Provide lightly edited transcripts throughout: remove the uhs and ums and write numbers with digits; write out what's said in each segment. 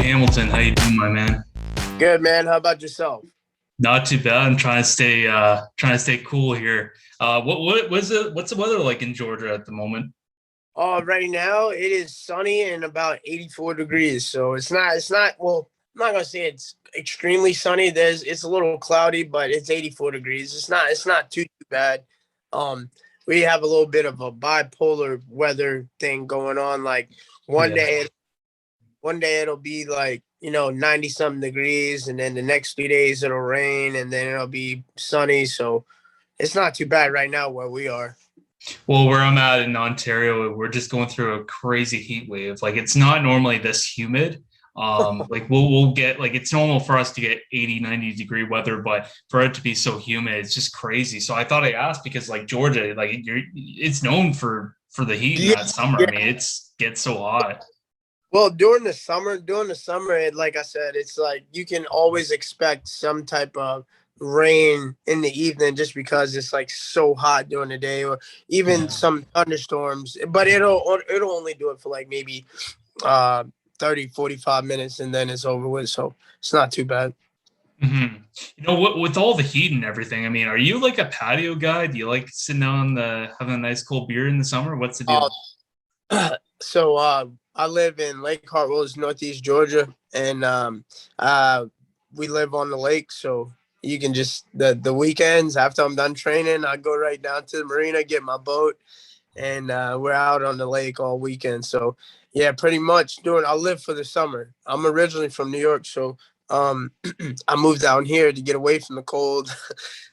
Hamilton. How you doing, my man? Good, man. How about yourself? Not too bad. I'm trying to stay cool here. What's the weather like in Georgia at the moment? Right now it is sunny and about 84 degrees. So well, I'm not gonna say it's extremely sunny. It's a little cloudy, but it's 84 degrees. It's not too bad. Um, we have a little bit of a bipolar weather thing going on. Like one Yeah. day one day it'll be like 90 something degrees, and then the next 3 days it'll rain, and then it'll be sunny. So it's not too bad right now where we are. Well, where I'm at in Ontario, we're just going through a crazy heat wave. Like it's not normally this humid. Like we'll get like it's normal for us to get 80, 90-degree weather, but for it to be so humid, it's just crazy. So I thought I asked because like Georgia, like it's known for the heat in Yeah, that summer. I yeah. mean, it's gets so hot. Well, during the summer, like I said, it's like you can always expect some type of rain in the evening just because it's like so hot during the day, or even Yeah. some thunderstorms. But it'll only do it for like maybe uh 30, 45 minutes, and then it's over with. So it's not too bad. hmm You know what? With all the heat and everything, I mean, are you like a patio guy? Do you like sitting on the having a nice cold beer in the summer? What's the deal? Uh, so I live in Lake Hartwell, Northeast Georgia, and uh, we live on the lake. So you can just the weekends after I'm done training, I go right down to the marina, get my boat, and we're out on the lake all weekend. So yeah, pretty much doing. I live for the summer. I'm originally from New York, so um, I moved down here to get away from the cold.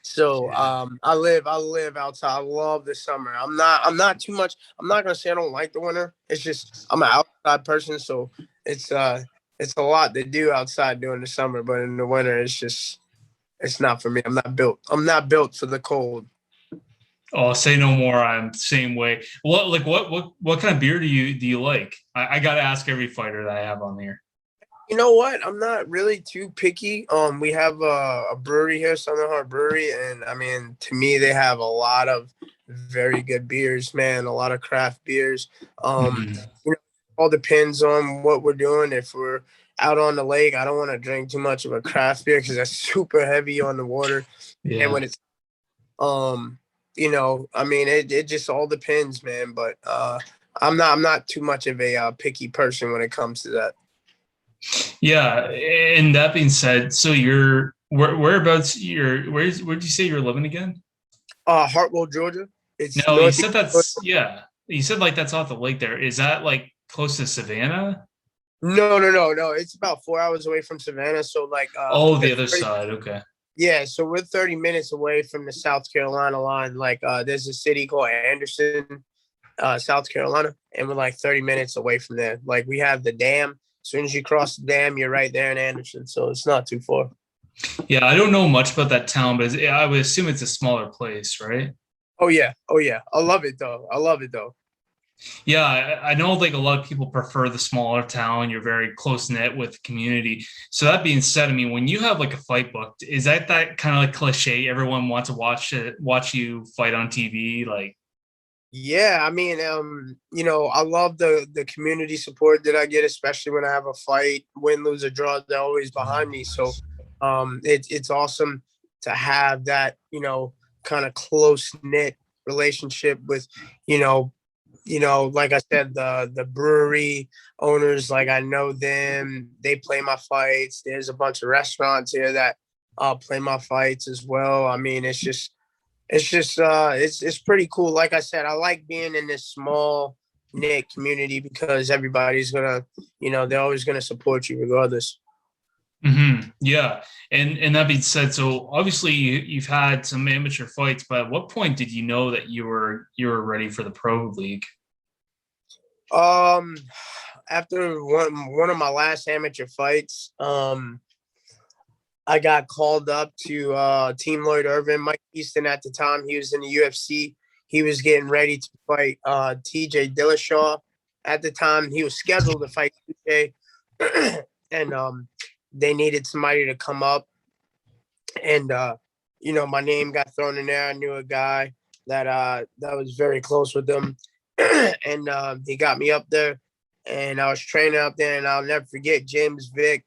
So Yeah. I live outside. I love the summer. I'm not too much. I'm not gonna say I don't like the winter. It's just I'm an outside person, so it's uh it's a lot to do outside during the summer, but in the winter it's not for me. I'm not built for the cold. Oh, say no more. I'm the same way. What kind of beer do you like? I gotta ask every fighter that I have on here. You know what? I'm not really too picky. We have a brewery here, Southern Heart Brewery, and I mean, to me, they have a lot of very good beers, man. A lot of craft beers. Um, Mhm. you know, all depends on what we're doing. If we're out on the lake, I don't want to drink too much of a craft beer because that's super heavy on the water. And Yeah. when it's, I mean, it just all depends, man. But I'm not too much of a picky person when it comes to that. Yeah. And that being said, so whereabouts where'd you say you're living again? Hartwell, Georgia. It's No, you northeast. said that's yeah. You said like that's off the lake there. Is that like close to Savannah? No, no, no, no. It's about 4 hours away from Savannah. So like Oh, the other side. Okay. yeah, so we're 30 minutes away from the South Carolina line. Like there's a city called Anderson, South Carolina, and we're like 30 minutes away from there. Like we have the dam. As soon as you cross the dam, you're right there in Anderson. So it's not too far. Yeah, I don't know much about that town, but I would assume it's a smaller place, right? Oh yeah. Oh yeah. I love it though. I love it though. Yeah, I know like a lot of people prefer the smaller town. You're very close knit with the community. So that being said, I mean, when you have like a fight booked, is that kind of like cliche? Everyone wants to watch you fight on TV. Like, Yeah, I mean, I love the community support that I get, especially when I have a fight, win, lose, or draw. They're always behind me. So, it's awesome to have that, kind of close knit relationship with, you know, like I said, the brewery owners. Like I know them. They play my fights. There's a bunch of restaurants here that play my fights as well. I mean, it's pretty cool. Like I said, I like being in this small knit community because everybody's gonna, they're always gonna support you regardless. yeah. And that being said, so obviously you've had some amateur fights, but at what point did you know that you were ready for the pro league? Um, After one of my last amateur fights, I got called up to Team Lloyd Irvin. Mike Easton at the time, he was in the UFC. He was getting ready to fight TJ Dillashaw. At the time, he was scheduled to fight TJ, and they needed somebody to come up. And my name got thrown in there. I knew a guy that was very close with them, and he got me up there. and I was training up there, and I'll never forget James Vick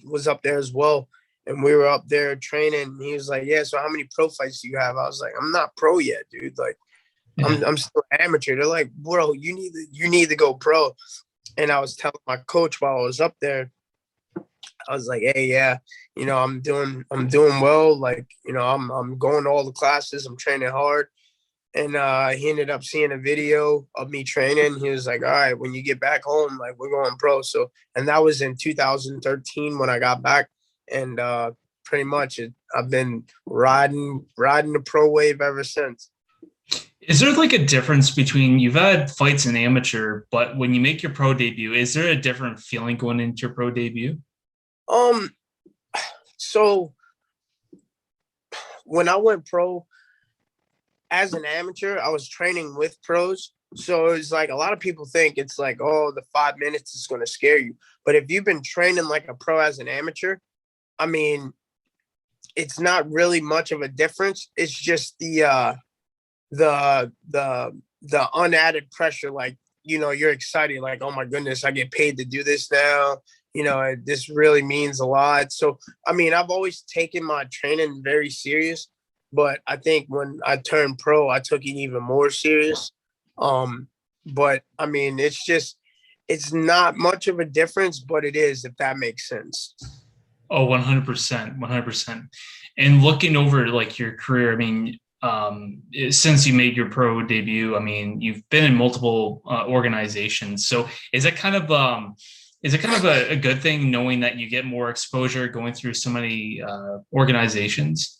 was up there as well. And we were up there training. And he was like, "Yeah, so how many pro fights do you have?" I was like, "I'm not pro yet, dude. Like, Yeah. I'm still amateur." They're like, "Bro, you need to go pro." And I was telling my coach while I was up there, I was like, "Hey, yeah, I'm doing well. Like, I'm going to all the classes. I'm training hard." And he ended up seeing a video of me training. He was like, "All right, when you get back home, like, we're going pro." So, and that was in 2013 when I got back, and pretty much I've been riding the pro wave ever since. Is there like a difference between you've had fights in amateur, but when you make your pro debut, is there a different feeling going into your pro debut? Um, so when I went pro as an amateur, I was training with pros. So it was like a lot of people think it's like, oh, the 5 minutes is going to scare you. But if you've been training like a pro as an amateur, I mean, it's not really much of a difference. It's just the unadded pressure. Like, you're excited, like, oh my goodness, I get paid to do this now. This really means a lot. So, I mean, I've always taken my training very serious, but I think when I turned pro, I took it even more serious. But I mean, it's not much of a difference, but it is, if that makes sense. Oh, 100%, 100%. And looking over like your career, I mean, since you made your pro debut, I mean, you've been in multiple organizations. So is it kind of a good thing knowing that you get more exposure going through so many organizations?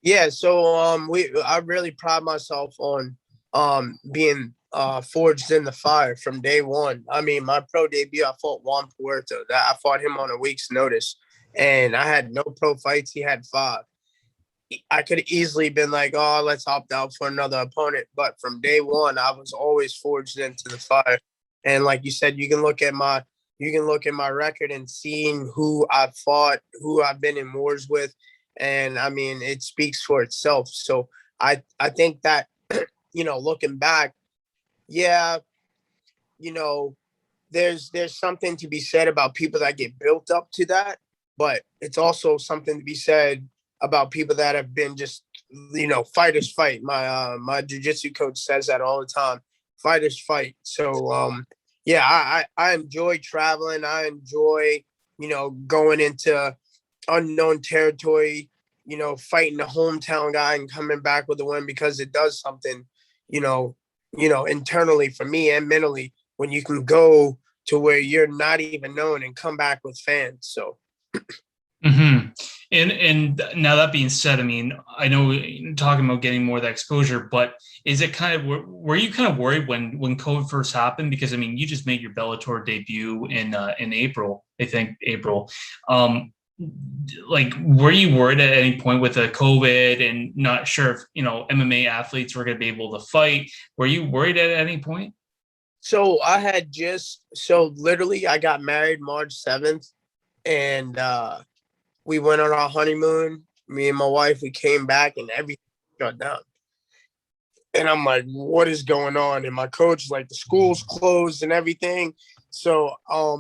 Yeah, so I really pride myself on being forged in the fire from day one. I mean, my pro debut, I fought Juan Puerto. That I fought him on a week's notice, and I had no pro fights. He had five. I could have easily been like, "Oh, let's opt out for another opponent." But from day one, I was always forged into the fire. And like you said, you can look at my record and seeing who I've fought, who I've been in wars with, and I mean, it speaks for itself. So I think that looking back, yeah, you know, there's something to be said about people that get built up to that, but it's also something to be said about people that have been just fighters fight. My jujitsu coach says that all the time. Fighters fight. So yeah, I enjoy traveling. I enjoy going into unknown territory. Fighting the hometown guy and coming back with a win because it does something. You know, internally for me and mentally when you can go to where you're not even known and come back with fans. So Mm-hmm. And now that being said, I mean, I know you're talking about getting more of that exposure, but is it kind of were you kind of worried when COVID first happened? Because I mean, you just made your Bellator debut in April, I think April. Um, like, were you worried at any point with the COVID and not sure if MMA athletes were going to be able to fight? Were you worried at any point? so literally I got married March 7th, and we went on our honeymoon. Me and my wife, we came back and everything shut down. And I'm like, what is going on? And my coach, like, the school's closed and everything. So, I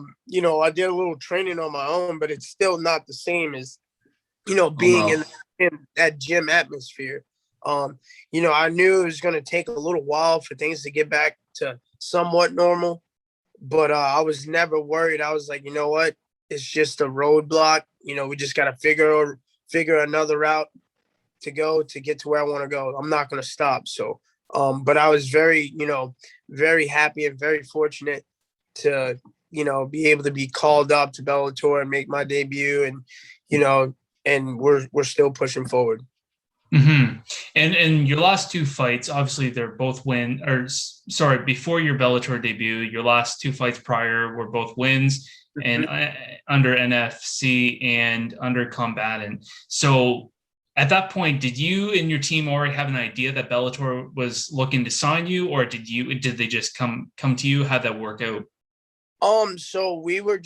did a little training on my own, but it's still not the same as, Oh being no. in that gym atmosphere. I knew it was going to take a little while for things to get back to somewhat normal, but I was never worried. I was like, you know what? It's just a roadblock. We just got to figure another route to go to get to where I want to go. I'm not going to stop. So, but I was very, very happy and very fortunate to, be able to be called up to Bellator and make my debut, and we're still pushing forward. Mm-hmm. And your last two fights, obviously, they're both sorry, before your Bellator debut, your last two fights prior were both wins and under NFC and under combatant. So at that point, did you and your team already have an idea that Bellator was looking to sign you, or did they just come to you? How'd that work out? So we were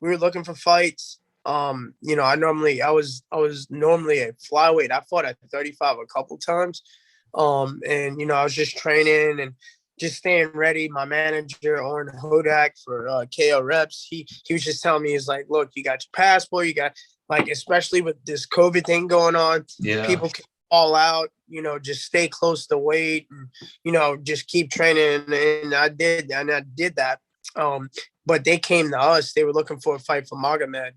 looking for fights. I was normally a flyweight. I fought at 35 a couple times. And I was just training, and just staying ready. My manager, Oren Hodak for KO Reps, he was just telling me, he's like, look, you got your passport, you got, like, especially with this COVID thing going on, Yeah. people can fall out, just stay close to weight and, just keep training. And I did that. But they came to us, they were looking for a fight for Magomed.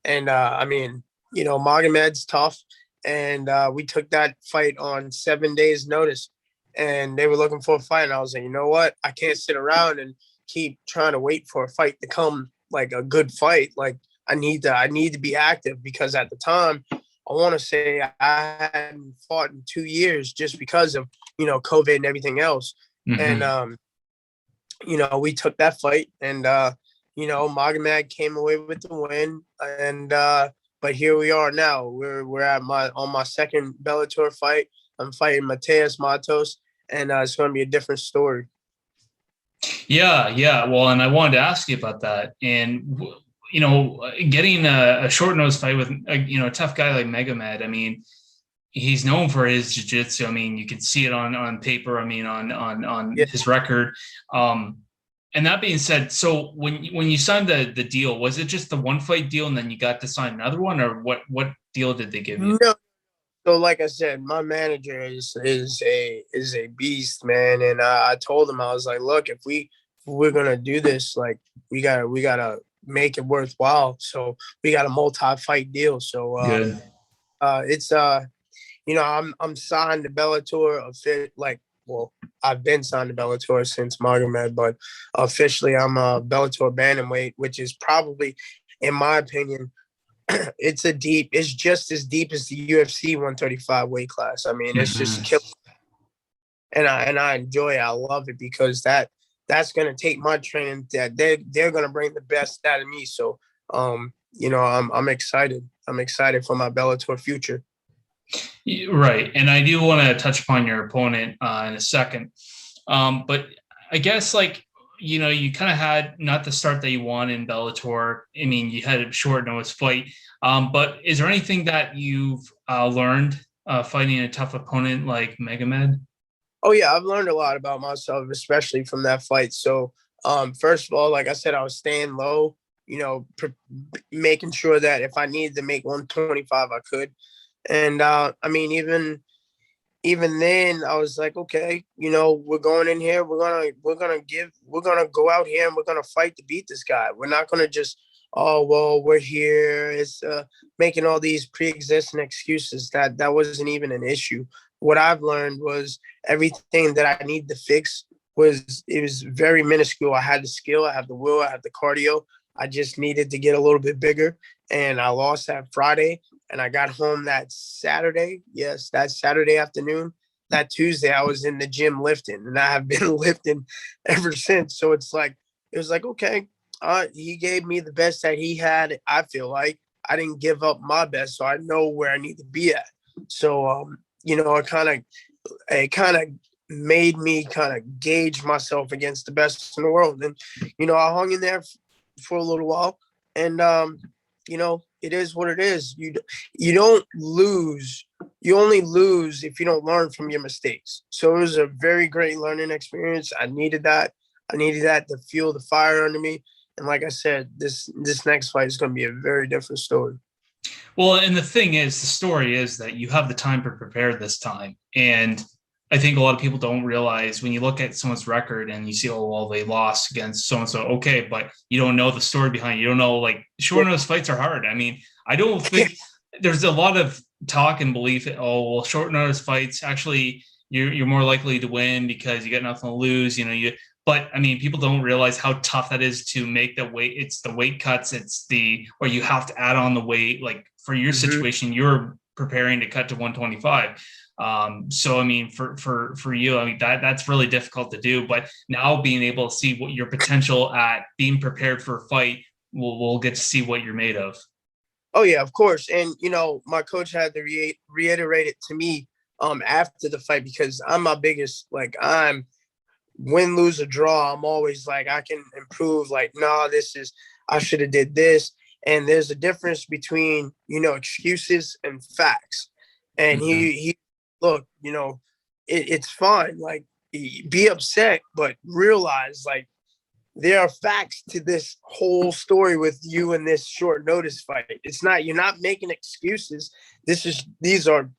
And I mean, Magomed's tough. And we took that fight on 7 days notice, and they were looking for a fight. And I was like, you know what? I can't sit around and keep trying to wait for a fight to come, like a good fight. Like, I need to be active, because at the time, I want to say I hadn't fought in 2 years just because of, COVID and everything else. Mm-hmm. And, we took that fight, and, Magomed came away with the win. And, but here we are now. We're at on my second Bellator fight. I'm fighting Mateus Matos, and it's going to be a different story. Yeah, yeah. Well, and I wanted to ask you about that. And getting a short nose fight with a tough guy like Magomed. I mean, he's known for his jiu-jitsu. I mean, you can see it on paper. I mean, on his record. And that being said, so when you signed the deal, was it just the one fight deal and then you got to sign another one, or what deal did they give you? No. So, like I said, my manager is a beast, man. And I told him, I was like, look, if we're gonna do this, like, we gotta make it worthwhile. So we got a multi-fight deal. So Good. it's I'm signed to Bellator well, I've been signed to Bellator since Magomed, but officially I'm a Bellator Bantamweight, which is probably, in my opinion, it's just as deep as the UFC 135 weight class. I mean, it's just killer. And I enjoy it. I love it, because that's gonna take my training. That they're gonna bring the best out of me. So I'm excited. I'm excited for my Bellator future. Right. And I do want to touch upon your opponent in a second. But I guess, like, you kind of had not the start that you want in Bellator. I mean, you had a short notice fight. But is there anything that you've learned fighting a tough opponent like Magomed? Oh yeah, I've learned a lot about myself, especially from that fight. So first of all, like I said, I was staying low, making sure that if I needed to make 125, I could. And I mean, even then, I was like, okay, we're going in here, we're gonna go out here and we're gonna fight to beat this guy. We're not gonna just, oh well, we're here. It's making all these pre-existing excuses. That wasn't even an issue. What I've learned was everything that I need to fix was very minuscule. I had the skill, I have the will, I have the cardio. I just needed to get a little bit bigger, and I lost that Friday, and I got home that Saturday. Yes, that Saturday afternoon. That Tuesday, I was in the gym lifting, and I have been lifting ever since. So it was like, okay, he gave me the best that he had. I feel like I didn't give up my best, so I know where I need to be at. So, it kind of made me kind of gauge myself against the best in the world. And, I hung in there for a little while, and, it is what it is. You don't lose. You only lose if you don't learn from your mistakes. So it was a very great learning experience. I needed that. I needed that to fuel the fire under me. And like I said, this next fight is going to be a very different story. Well, and the thing is, the story is that you have the time to prepare this time. And I think a lot of people don't realize, when you look at someone's record and you see, oh, well, they lost against so-and-so. Okay, but you don't know the story behind it. You don't know, like, short notice fights are hard. I mean, I don't think there's a lot of talk and belief that, oh, well, short notice fights, actually, you're more likely to win because you got nothing to lose. But I mean, people don't realize how tough that is to make the weight. It's the weight cuts. Or you have to add on the weight. Like, for your situation, you're preparing to cut to 125. So I mean, for you, I mean, that's really difficult to do. But now being able to see what your potential at being prepared for a fight, we'll get to see what you're made of. Oh yeah, of course. And my coach had to reiterate it to me after the fight, because I'm my biggest, like, I'm win, lose, or draw. I'm always like, I can improve. Like, no, I should have did this. And there's a difference between, excuses and facts. And he look, it's fine. Like, be upset, but realize like there are facts to this whole story with you in this short notice fight. It's not, you're not making excuses. These are,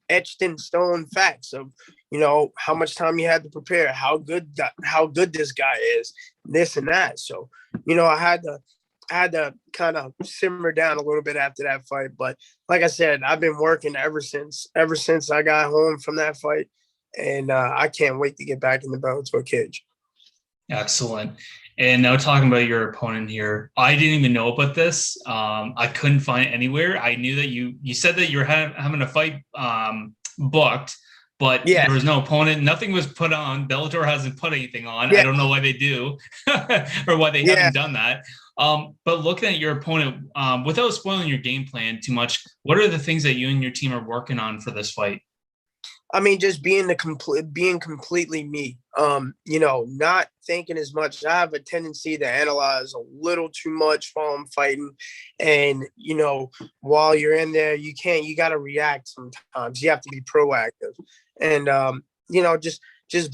etched in stone facts of, how much time you had to prepare, how good this guy is, this and that. So, I had to kind of simmer down a little bit after that fight. But like I said, I've been working ever since I got home from that fight. And I can't wait to get back in the Bellator cage. Excellent. And now talking about your opponent here, I didn't even know about this. I couldn't find it anywhere. I knew that you said that you were having a fight booked, but Yeah. there was no opponent. Nothing was put on. Bellator hasn't put anything on. Yeah. I don't know why they do or why they haven't done that. But looking at your opponent, without spoiling your game plan too much, what are the things that you and your team are working on for this fight? I mean, just being completely me. Not thinking as much. I have a tendency to analyze a little too much while I'm fighting, and while you're in there, you got to react sometimes. You have to be proactive, and just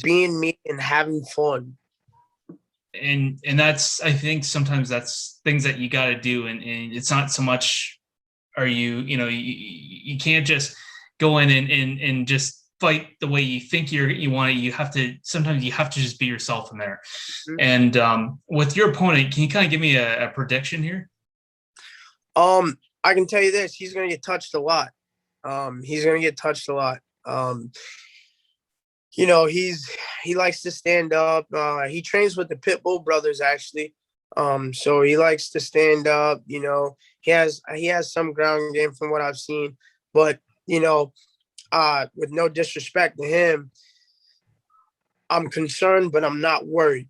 being me and having fun. And that's, I think sometimes that's things that you got to do, and it's not so much. You can't just go in and just fight the way you think you want it. Sometimes you have to just be yourself in there. Mm-hmm. And with your opponent, can you kind of give me a prediction here? I can tell you this: he's going to get touched a lot. He likes to stand up. He trains with the Pitbull brothers, actually. So he likes to stand up. He has some ground game from what I've seen, but with no disrespect to him, I'm concerned, but I'm not worried.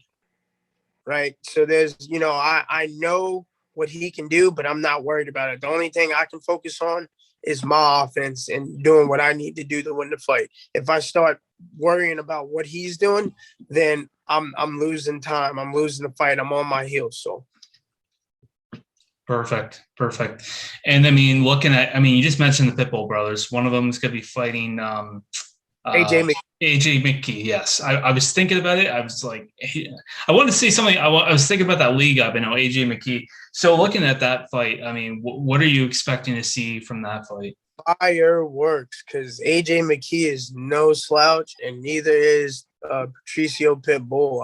Right. So there's, I know what he can do, but I'm not worried about it. The only thing I can focus on is my offense and doing what I need to do to win the fight. If I start worrying about what he's doing, then I'm losing time. I'm losing the fight. I'm on my heels. So. Perfect. And you just mentioned the Pitbull brothers. One of them is going to be fighting AJ Mckee. Yes. I was thinking about it. I was like, I wanted to say something. I was thinking about that league up, AJ Mckee. So looking at that fight, what are you expecting to see from that fight? Fireworks, because AJ Mckee is no slouch, and neither is Patricio Pitbull.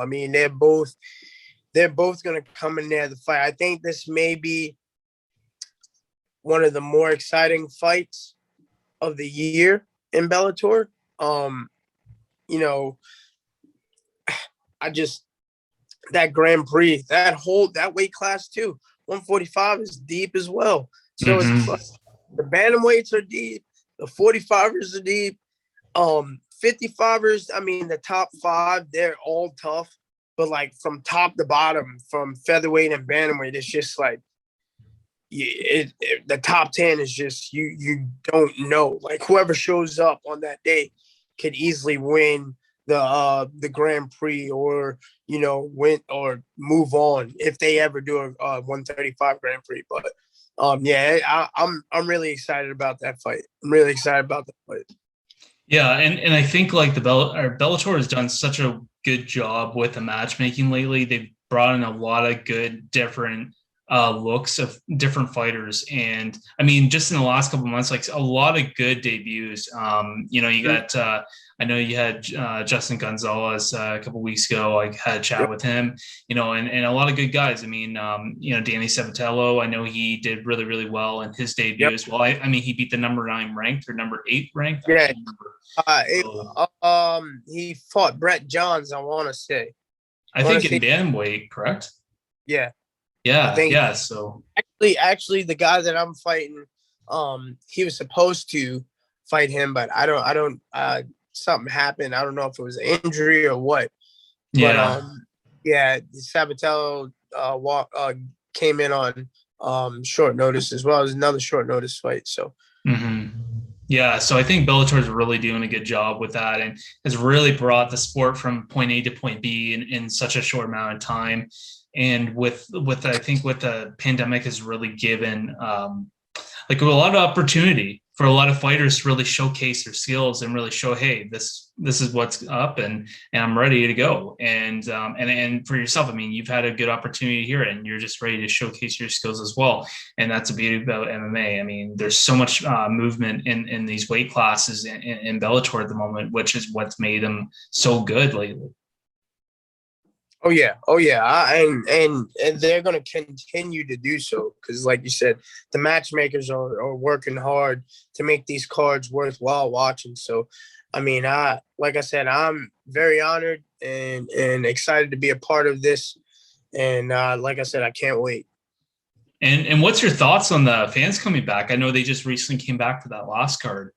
They're both going to come in there to fight. I think this may be one of the more exciting fights of the year in Bellator. That Grand Prix, that weight class too, 145 is deep as well. So it's the bantamweights are deep, the 45ers are deep, 55ers. The top 5, they're all tough. But like from top to bottom, from featherweight and bantamweight, it's just like the top 10 is just you don't know. Like whoever shows up on that day could easily win the Grand Prix, or win or move on if they ever do a 135 Grand Prix. But I'm really excited about that fight. Yeah, and I think like Bellator has done such a good job with the matchmaking lately. They've brought in a lot of good different looks of different fighters, and just in the last couple of months, like a lot of good debuts. You got I know you had Justin Gonzalez a couple of weeks ago. I had a chat with him, and a lot of good guys. Danny Sabatello, I know he did really, really well in his debut as well. He beat the number 9 ranked or number 8 ranked. Yeah. He fought Brett Johns, I want to say. I think in bantamweight, correct? Yeah. Yeah. So actually, the guy that I'm fighting, he was supposed to fight him, but I don't. Something happened. I don't know if it was an injury or what. Yeah. But Sabatello came in on short notice as well as another short notice fight. So. Mm-hmm. Yeah, so I think Bellator is really doing a good job with that, and has really brought the sport from point A to point B in such a short amount of time. And with I think what the pandemic has really given a lot of opportunity. for a lot of fighters to really showcase their skills and really show, hey, this is what's up, and I'm ready to go. And for yourself, I mean, you've had a good opportunity here, and you're just ready to showcase your skills as well. And that's the beauty about MMA. I mean, there's so much movement in these weight classes in Bellator at the moment, which is what's made them so good lately. Oh yeah, and they're going to continue to do so because, like you said, the matchmakers are working hard to make these cards worthwhile watching. So, I mean, like I said, I'm very honored and excited to be a part of this. And like I said, I can't wait. And what's your thoughts on the fans coming back? I know they just recently came back for that last card.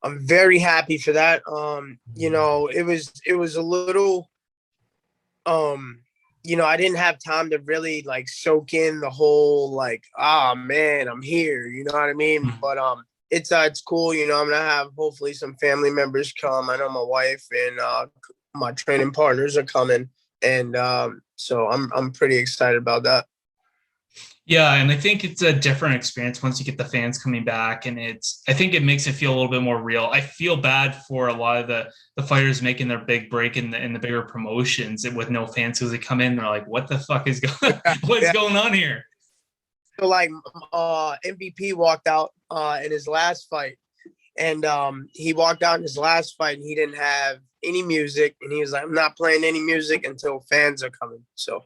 I'm very happy for that. You know, it was a little. You know, I didn't have time to really like soak in the whole like, ah man, I'm here. You know what I mean? But it's cool. You know, I'm gonna have hopefully some family members come. I know my wife and my training partners are coming, and so I'm pretty excited about that. Yeah, and I think it's a different experience once you get the fans coming back, and I think it makes it feel a little bit more real. I feel bad for a lot of the fighters making their big break in the bigger promotions with no fans, because they come in, they're like, "What the fuck is what's going on here?" So like, MVP walked out in his last fight, and he walked out in his last fight, and he didn't have any music, and he was like, "I'm not playing any music until fans are coming." So.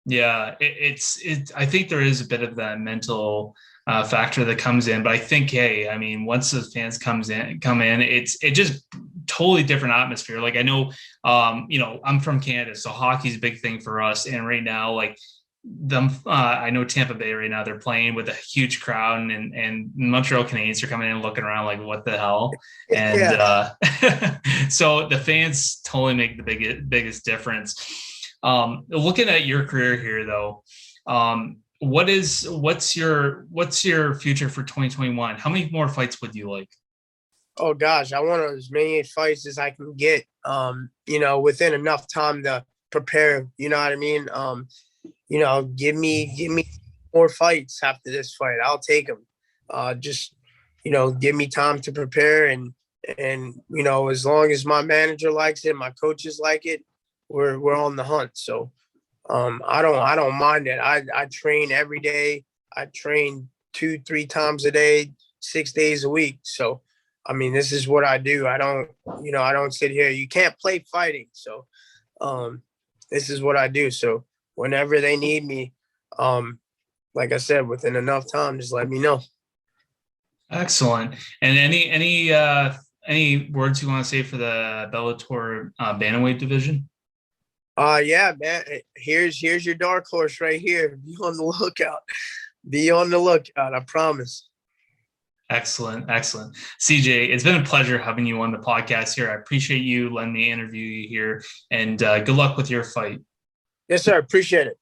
Yeah, I think there is a bit of that mental factor that comes in, but I think, hey, I mean, once the fans come in, it just totally different atmosphere. Like I know, you know, I'm from Canada, so hockey's a big thing for us, and right now, like I know Tampa Bay right now, they're playing with a huge crowd, and Montreal Canadiens are coming in looking around like, what the hell? And Yeah. so the fans totally make the biggest difference. Looking at your career here, though, what's your future for 2021? How many more fights would you like? Oh gosh, I want as many fights as I can get. You know, within enough time to prepare. You know what I mean? You know, give me more fights after this fight. I'll take them. Just you know, give me time to prepare, and you know, as long as my manager likes it, my coaches like it, we're on the hunt. So I don't mind it. I train every day. I train 2-3 times a day, 6 days a week. So I mean, this is what I do. I don't sit here. You can't play fighting. So this is what I do. So whenever they need me, like I said, within enough time, just let me know. Excellent. And any words you want to say for the Bellator Bantamweight division? Yeah, man. Here's your dark horse right here. Be on the lookout. Be on the lookout. I promise. Excellent. CJ, it's been a pleasure having you on the podcast here. I appreciate you letting me interview you here, and good luck with your fight. Yes, sir. Appreciate it.